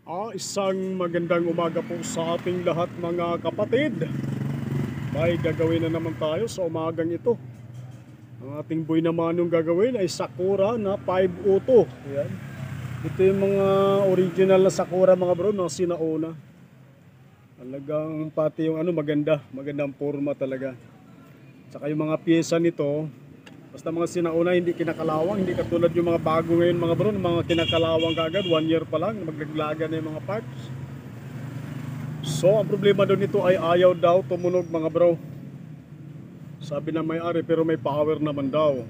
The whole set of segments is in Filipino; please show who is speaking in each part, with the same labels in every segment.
Speaker 1: Isang magandang umaga po sa ating lahat mga kapatid. May gagawin na naman tayo sa umagang ito. Ang ating buhay naman yung gagawin ay Sakura na 502. Ayan. Ito yung mga original na Sakura mga bro, na sinauna. Talagang pati yung magandang forma talaga. Saka yung mga pyesa nito, basta mga sinauna, hindi kinakalawang, hindi katulad yung mga bago ngayon mga bro, mga kinakalawang kaagad, 1 year pa lang, maglaglaga na yung mga parts. So, ang problema doon nito ay ayaw daw tumunog mga bro. Sabi na may-ari, pero may power naman daw.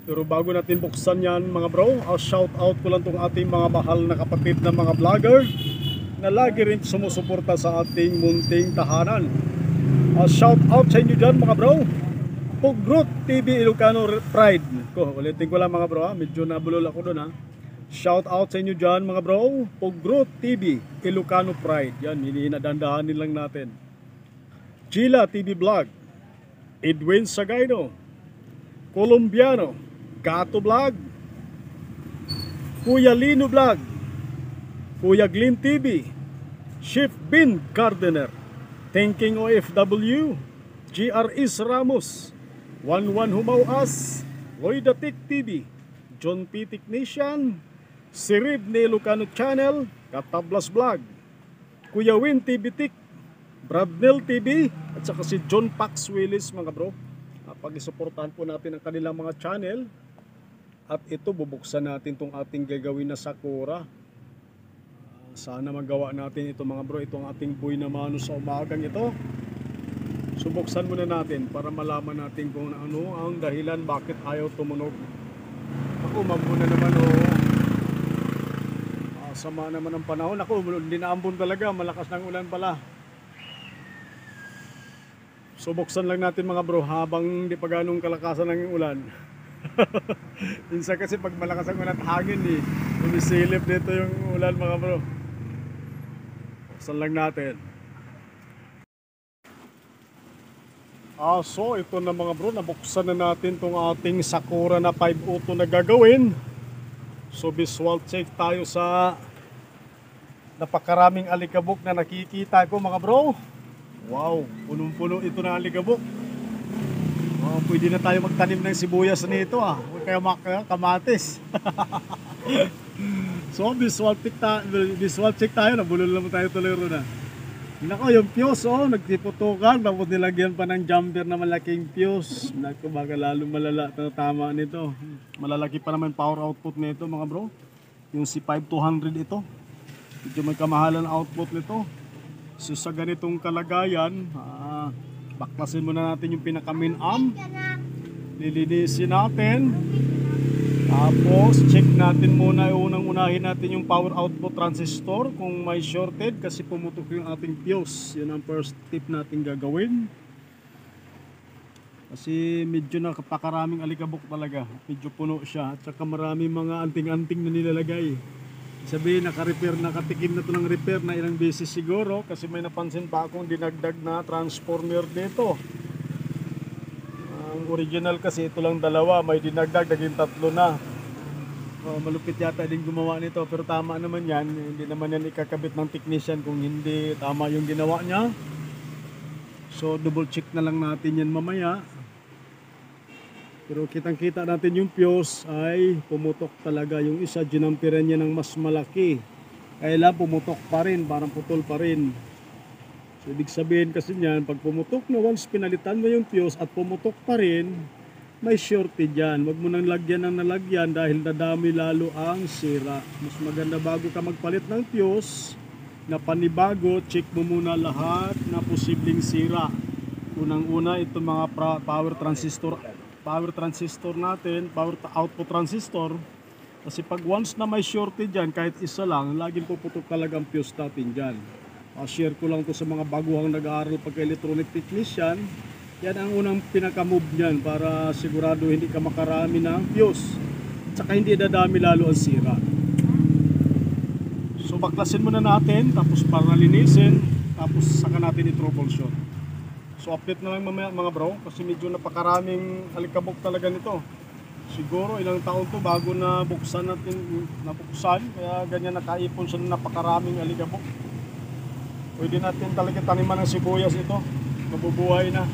Speaker 1: Pero bago natin buksan yan mga bro, shout out ko lang tong ating mga mahal na kapatid na mga vlogger na lagi rin sumusuporta sa ating munting tahanan. Shout out sa inyo dyan mga bro. Pugrot TV Ilocano Pride. Ulitin ko lang mga bro, medyo nabulol ako doon ha. Shout out sa inyo dyan mga bro. Pugrot TV Ilocano Pride. Yan, hinadandahanin lang natin. Gila TV Vlog, Edwin Sagayno, Colombiano, Gato Vlog, Kuya Lino Vlog, Kuya Glyn TV, Chef Bin Gardener, Thinking OFW, GRS Ramos, 11 Humauas, Lloyd Atik TV, John P. Technician, Sirib ni Ilocano Channel, Katablas Vlog, Kuya Win TV Tik, Bradnell TV, at saka si John Pax Willis mga bro. Pag-isuportahan po natin ang kanilang mga channel. At ito, bubuksan natin itong ating gagawin na Sakura. Sana magawa natin ito mga bro, itong ating buhay na mano sa umagang ito. Subuksan muna natin para malaman natin kung ano ang dahilan bakit ayaw tumunog. Ako, mabuna naman sama naman ang panahon. Ako, hindi naambon talaga, malakas ng ulan pala. Subuksan lang natin mga bro habang hindi pa ganong kalakasan ng ulan. Minsan kasi pag malakas ang ulan, hangin umisilip dito yung ulan mga bro. Buksan lang natin. So ito na mga bro, nabuksan na natin tong ating Sakura na 502 na gagawin. So visual check tayo sa napakaraming alikabok na nakikita ko mga bro. Wow, punong-puno ito na alikabok. Pwede na tayo magtanim ng sibuyas nito kaya kamatis. So visual check tayo, nabulol naman tayo tuloy ron Nako, yung fuse nagtiputukan, tapos nilagyan pa ng jumper na malaking fuse. Nako, baka lalo malala tama nito. Malalaki pa naman power output nito mga bro. Yung C5200 ito. Medyo may kamahalan output nito. So sa ganitong kalagayan, baklasin muna natin yung pinaka main amp. Lilinisin natin. Tapos check natin muna, unahin natin yung power output transistor kung may shorted kasi pumutok yung ating fuse. Yun ang first tip natin gagawin. Kasi medyo napakaraming alikabok talaga. Medyo puno siya at saka marami mga anting-anting na nilalagay. Sabihin naka-repair, nakatikim na to ng repair na ilang beses siguro kasi may napansin pa akong dinagdag na transformer dito. Ang original kasi ito lang dalawa, may dinagdag, naging 3 na. Malupit yata din gumawa nito pero tama naman yan, hindi naman yan ikakabit ng technician kung hindi tama yung ginawa niya. So double check na lang natin yan mamaya. Pero kitang kita natin yung fuse ay pumutok talaga. Yung isa, ginampiran niya ng mas malaki. Kaya pumutok pa rin, parang putol pa rin. So ibig sabihin kasi niyan, pag pumutok na once pinalitan mo yung fuse at pumutok pa rin, may shorted yan. Huwag mo nang lagyan ng nalagyan dahil nadami lalo ang sira. Mas maganda bago ka magpalit ng fuse na panibago, check mo muna lahat na posibleng sira. Unang-una, ito mga power transistor natin, power output transistor. Kasi pag once na may shorted dyan, kahit isa lang, laging puputok talaga ang fuse natin dyan. Share ko lang to sa mga baguhang nag-aaral pagka-electronic technician. Yan ang unang pinaka-move niyan para sigurado hindi ka makarami ng fuse. At saka hindi dadami lalo ang sira. So baklasin muna natin, tapos para linisin, tapos saka natin i-troubleshoot. So update na lang mamaya mga bro, kasi medyo napakaraming alikabok talaga nito. Siguro ilang taon to bago na buksan natin, nabuksan. Kaya ganyan nakaipon siya ng napakaraming alikabok. Pwede natin talaga taniman ng sibuyas ito. Mabubuhay na.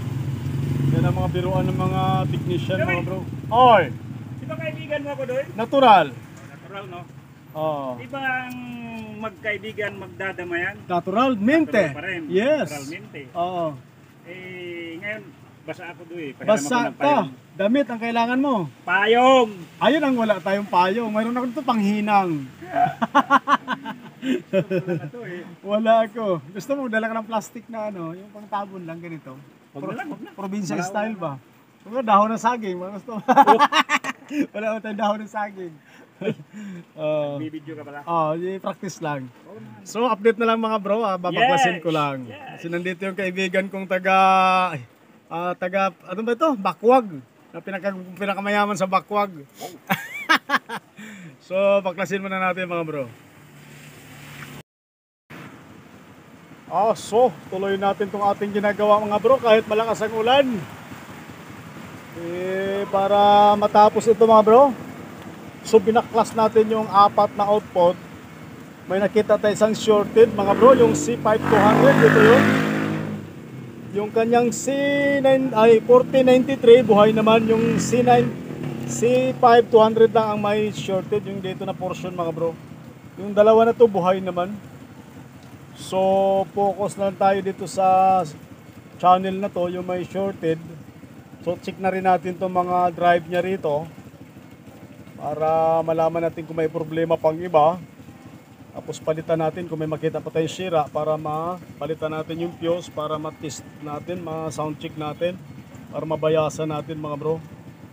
Speaker 1: Yan ang mga biruan ng mga technician mga bro. Oy!
Speaker 2: Di ba kaibigan mo ako doon?
Speaker 1: Natural.
Speaker 2: Natural, no?
Speaker 1: Oh.
Speaker 2: Di ba ang magkaibigan magdadamayan?
Speaker 1: Natural mente.
Speaker 2: Natural pa rin.
Speaker 1: Yes.
Speaker 2: Naturalmente.
Speaker 1: Oo.
Speaker 2: Eh, ngayon, basa ako doon eh. Pahiram ako
Speaker 1: Basa
Speaker 2: ng
Speaker 1: ka.
Speaker 2: payong.
Speaker 1: Damit ang kailangan mo.
Speaker 2: Payong!
Speaker 1: Ayun ang wala tayong payong. Mayroon ako dito panghinang.
Speaker 2: Wala to eh.
Speaker 1: Wala ako. Gusto mo dala ka ng plastic na ano, yung pangtabon lang ganito.
Speaker 2: Huwag na lang, huwag na.
Speaker 1: Provincial
Speaker 2: Wala,
Speaker 1: style
Speaker 2: wala.
Speaker 1: ba? Wala dahon ng saging, mga gusto. Wala ko tayong dahon ng saging.
Speaker 2: Bibidyo ka pala.
Speaker 1: I-practice lang. So, update na lang mga bro, babaklasin ko lang.
Speaker 2: Yes.
Speaker 1: Kasi nandito yung kaibigan kong taga, ano ba ito? Bakwag. Na pinakamayaman sa Bakwag. So, baklasin muna natin mga bro. So, tuloy natin itong ating ginagawa mga bro kahit malakas ang ulan. Para matapos ito mga bro. So, binaklas natin yung 4 na output. May nakita tayo isang shorted mga bro, yung C5200 dito yun. Yung kanyang C4093 buhay naman, yung C5200 lang ang may shorted, yung dito na portion mga bro. Yung dalawa na to buhay naman. So focus na lang tayo dito sa channel na to, yung may shorted. So check na rin natin itong mga drive niya rito para malaman natin kung may problema pang iba. Tapos palitan natin kung may makita pa tayong sira para mapalitan natin yung fuse, para ma-test natin, ma-sound check natin, para mabayasan natin mga bro.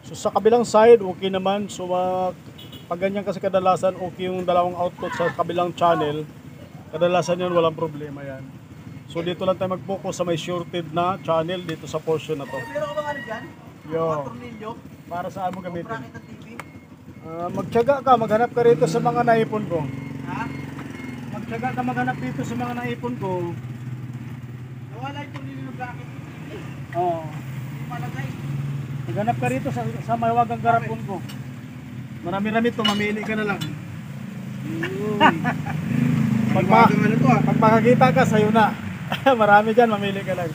Speaker 1: So sa kabilang side okay naman. So pag ganyan kasi kadalasan okay yung dalawang output sa kabilang channel. Kadalasan yun walang problema yan. So dito lang tayo mag-focus sa may shorted na channel dito sa portion na to.
Speaker 3: Pero ka bang ano dyan?
Speaker 1: Yo.
Speaker 3: Mga tornilyo?
Speaker 1: Para saan mo gamitin?
Speaker 3: Bracket ng TV?
Speaker 1: Magtiyaga ka, maghanap ka rito sa mga naipon ko.
Speaker 3: Ha?
Speaker 1: Magtiyaga ka maghanap dito sa mga naipon ko.
Speaker 3: Nawala yung tornilyo ng bracket ng TV.
Speaker 1: Oo.
Speaker 3: Hindi malagay.
Speaker 1: Maghanap ka rito sa mahiwagang garapon ko. Marami-rami to, mamili ka na lang. Pag makakita ka, sa'yo na. Marami dyan, mamili ka lang.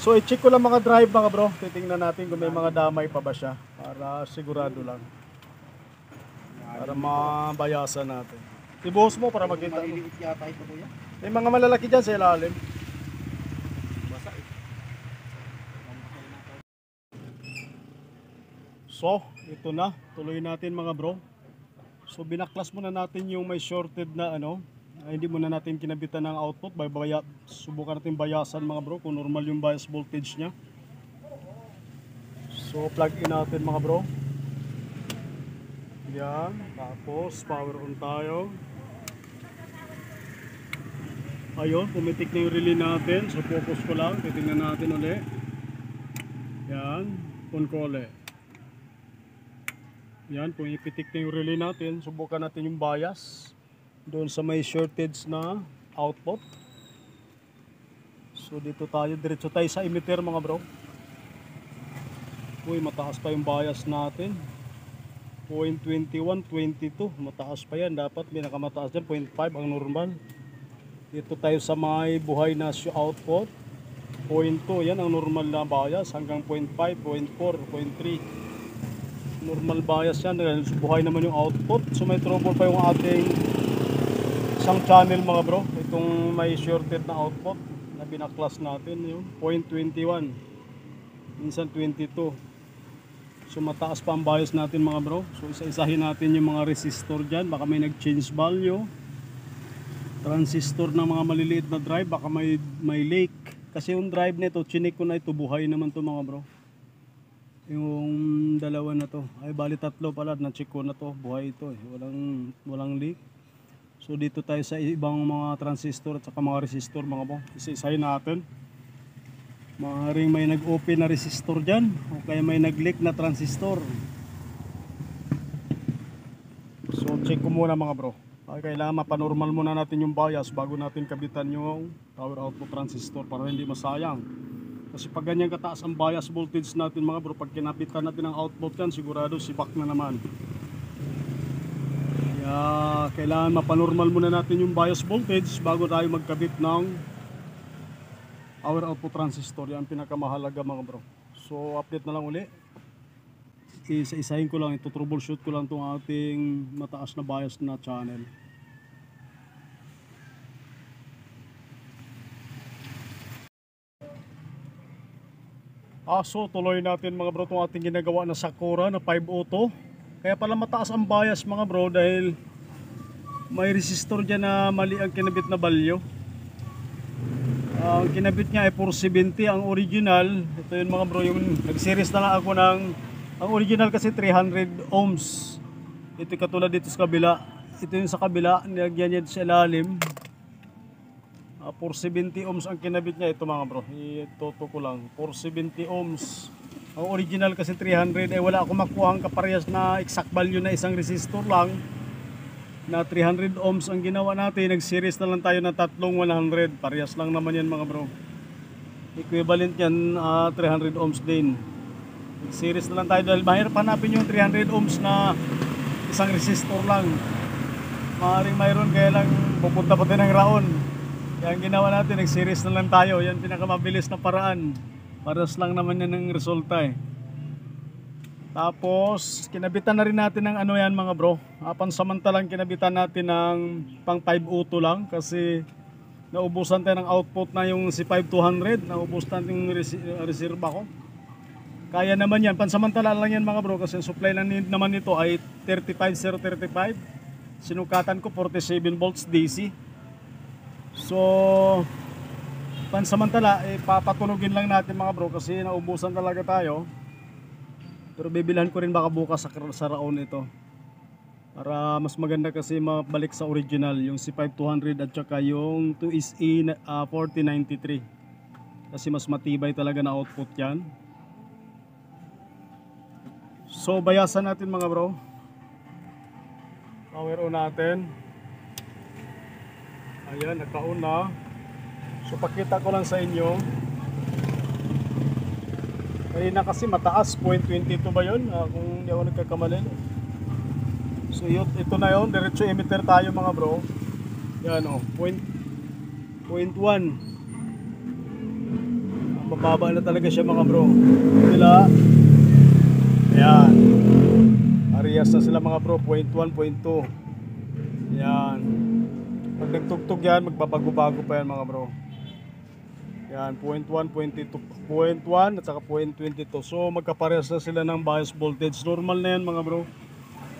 Speaker 1: So i-check ko lang mga drive mga bro. Titingnan natin kung may mga damay pa ba siya. Para sigurado lang. Para mabayasan natin. Ibuhos mo para makita mo.
Speaker 3: Maliliit yata ito kuya.
Speaker 1: May mga malalaki dyan sa ilalim.
Speaker 3: Basa eh.
Speaker 1: So, ito na. Tuloy natin mga bro. So binaklas muna natin yung may shorted na ano. Hindi muna natin kinabitan ng output. Subukan natin bayasan mga bro kung normal yung bias voltage nya. So plug in natin mga bro. Yan. Tapos power on tayo. Ayun, pumitik na yung relay natin. So focus ko lang. Titingnan natin ulit. Yan. On ko ulit. Yan, kung ipitik na yung relay natin, subukan natin yung bias doon sa may shortage na output. So dito tayo, diretso tayo sa emitter mga bro. Uy, mataas pa yung bias natin. 0.21, 22, mataas pa yan. Dapat pinakamataas dyan, 0.5 ang normal. Dito tayo sa may buhay na output. 0.2, yan ang normal na bias. Hanggang 0.5, 0.4, 0.3. Normal bias yan. Buhay naman yung output. So may trouble pa yung ating isang channel mga bro. Itong may shorted na output na binaklas natin. Yung 0.21. Minsan 22. So mataas pa ang bias natin mga bro. So isa-isahin natin yung mga resistor dyan. Baka may nag-change value. Transistor ng mga maliliit na drive. Baka may leak. Kasi yung drive nito, chinik ko na ito. Buhay naman to mga bro. Yung dalawa na to. Ay bali tatlo pala. Na-check ko na to. Buhay ito eh. Walang leak. So dito tayo sa ibang mga transistor at saka mga resistor mga bro. Isa-isahin natin. Maaaring may nag-open na resistor dyan o kaya may nag-leak na transistor. So check ko muna mga bro. Ay, kailangan mapanormal muna natin yung bias bago natin kabitan yung power output transistor para hindi masayang. Kasi pag ganyan kataas ang bias voltage natin mga bro, pag kinapitan natin ang output yan, sigurado sibak na naman. Kaya kailangan mapanormal muna natin yung bias voltage bago tayo magkabit ng power output transistor. Yan ang pinakamahalaga mga bro. So update na lang uli. Isa-isahin ko lang, ito troubleshoot ko lang itong ating mataas na bias na channel. So tuloy natin mga bro itong ating ginagawa na Sakura na 5 auto. Kaya pala mataas ang bias mga bro dahil may resistor dyan na mali ang kinabit na value. Ang kinabit niya ay 470 ang original. Ito yun mga bro, yung nag-series na lang ako ng, ang original kasi 300 ohms. Ito katulad dito sa kabila. Ito yung sa kabila, nilagyan niya sa ilalim. 470 ohms ang kinabit niya. Ito mga bro, ituto ko lang, 470 ohms. Ang original kasi 300, wala akong makuha ang kaparehas na exact value na isang resistor lang na 300 ohms ang ginawa natin. Nag-series na lang tayo ng tatlong 100. Parehas lang naman yan mga bro. Equivalent yan 300 ohms din. Nag-series na lang tayo dahil mahirap hanapin yung 300 ohms na isang resistor lang. Maaaring mayroon, kaya lang pupunta pa tayo ng raon. Kaya ang ginawa natin, nag-series na lang tayo. Yan pinakamabilis na paraan. Parehas lang naman yan ng resulta eh. Tapos, kinabitan na rin natin ng ano yan mga bro. Pansamantalang kinabitan natin ng pang 502 lang kasi naubusan tayo ng output na yung C5200. Naubusan yung reserve ko. Kaya naman yan, pansamantala lang yan mga bro kasi ang supply lang naman nito ay 35035. Sinukatan ko 47 volts DC. So, pansamantala, papatunugin lang natin mga bro kasi naubusan talaga tayo. Pero bibilhan ko rin baka bukas sa raon ito. Para mas maganda kasi mabalik sa original, yung C5200 at saka yung 2SE 4093. Kasi mas matibay talaga na output yan. So, bayasan natin mga bro. Power on natin. Ayan, naka-on na. So pakita ko lang sa inyo. Kanina kasi mataas, 0.22 ba yun? Kung hindi ako nagkakamali. So ito na yun, diretso emitter tayo mga bro. Yan o, 0.1. Mababa na talaga siya mga bro. Sila. Ayan. Arias na sila mga bro, 0.1, 0.2. Yan. Pag nagtugtog yan, magbabago-bago pa yan mga bro. Yan, 0.1, 0.2, 0.1 at saka 0.22. So magkaparehas na sila ng bias voltage. Normal na yan mga bro.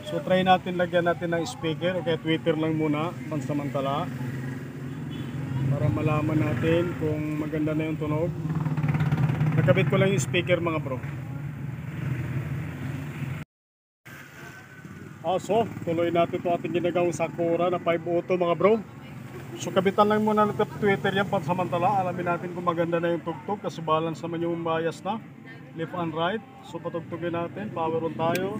Speaker 1: So try natin, lagyan natin ng speaker. Okay, tweeter lang muna, pansamantala. Para malaman natin kung maganda na yung tunog. Nakabit ko lang yung speaker mga bro. So tuloy natin ito ating ginagawang Sakura na 502 mga bro. So kabitan lang muna natin Twitter yan pansamantala. Alamin natin kung maganda na yung tugtog kasi balance naman yung bias na left and right. So patugtugin natin, power on tayo.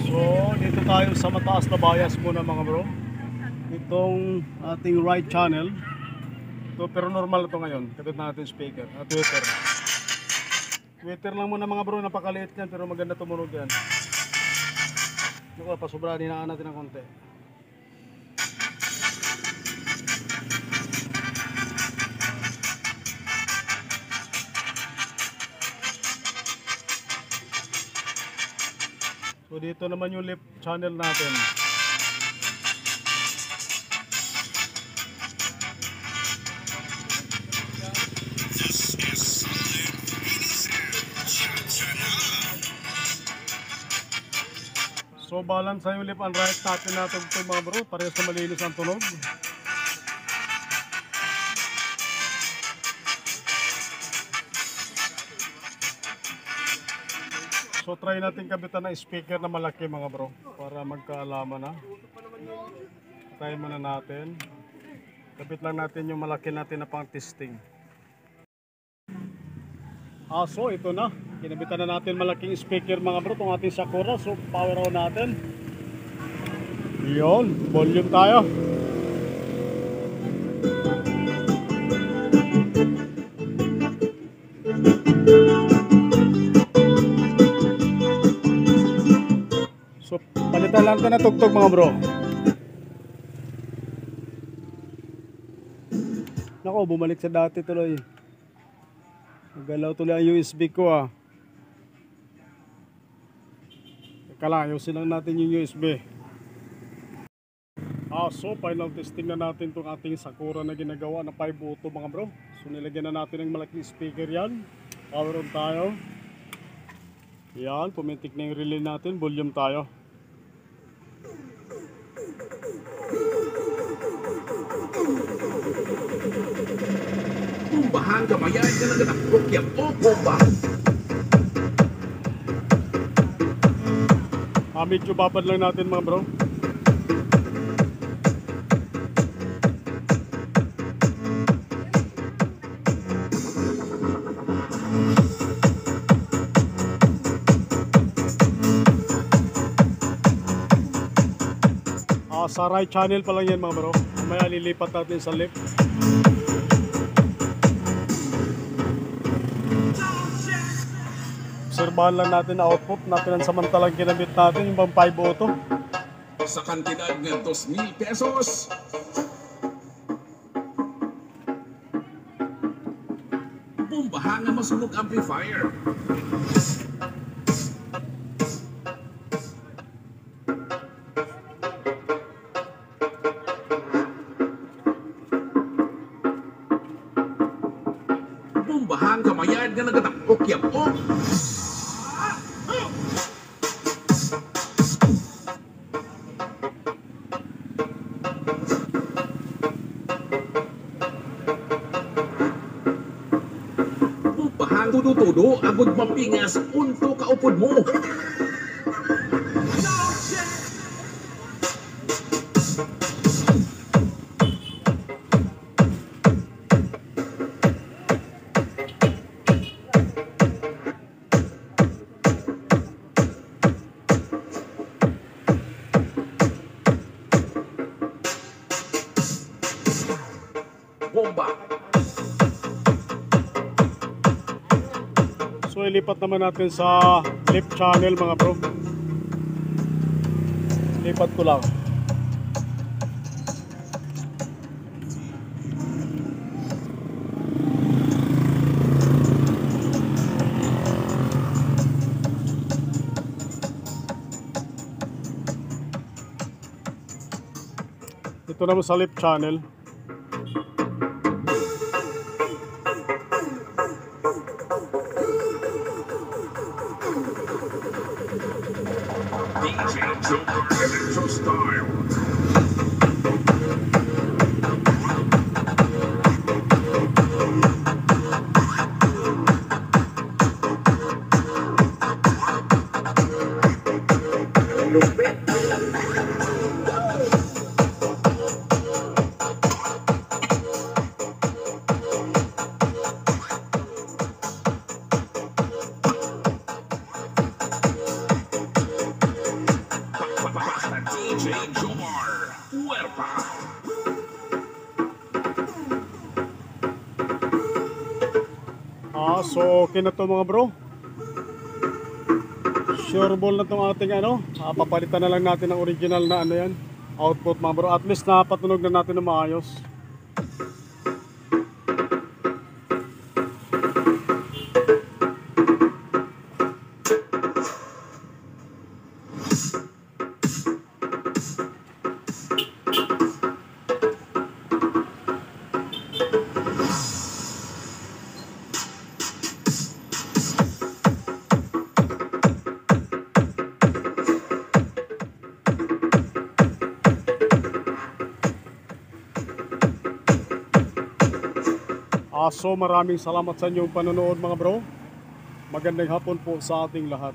Speaker 1: So dito tayo sa mataas na bias muna mga bro. Itong ating right channel. So, pero normal ito ngayon. Kabit natin speaker at Twitter. Twitter lang muna mga bro, napakaliit yan pero maganda tumunog yan. Naku, pasobra, hinaan natin ng konti. So dito naman yung left channel natin. So balance sa yung left and right natin na tugtog mga bro, parehas na malinis ang tunog. So try natin kabitan na speaker na malaki mga bro, para magkaalaman na. Try muna natin. Kabit lang natin yung malaki natin na pang testing. So ito na, kinabitan na natin malaking speaker mga bro, itong ating Sakura. So power on natin. Yun, volume tayo. lang ito natugtog mga bro. Nako, bumalik sa dati tuloy. Nagalaw tuloy ang USB ko ah. Teka lang, ayusin lang natin yung USB. So final testing na natin itong ating Sakura na ginagawa na 5 auto mga bro. So nilagyan na natin ng malaking speaker yan. Power on tayo. Yan, pumintik na yung relay natin. Volume tayo.
Speaker 4: Kumbahan kamayan ka na natakok yan o kumba.
Speaker 1: Medyo babad lang natin mga bro. Sa right channel pa lang yan mga bro. Mamaya lilipat natin sa left. Obserbahan lang natin na output natin ang samantalang ginamit natin yung pang 5 auto.
Speaker 4: Sa kantidad ng 2,000 pesos. Bumbahan nga masunog amplifier. Bumbahan kamayan nga nagatakok yan o. Tudo-tudo agud mapingas unto kaupod mo. Bomba.
Speaker 1: So ilipat naman natin sa left channel mga bro. Lipat ko lang. Ito naman sa left channel.
Speaker 4: DJ Joker Electro Style. Lupit. DJ Jomar Huerta.
Speaker 1: So okay na to mga bro. Sure ball na tong ating papalitan na lang natin ang original na yan, output mga bro. At least napatunog na natin na maayos. So maraming salamat sa inyong panonood mga bro. Magandang hapon po sa ating lahat.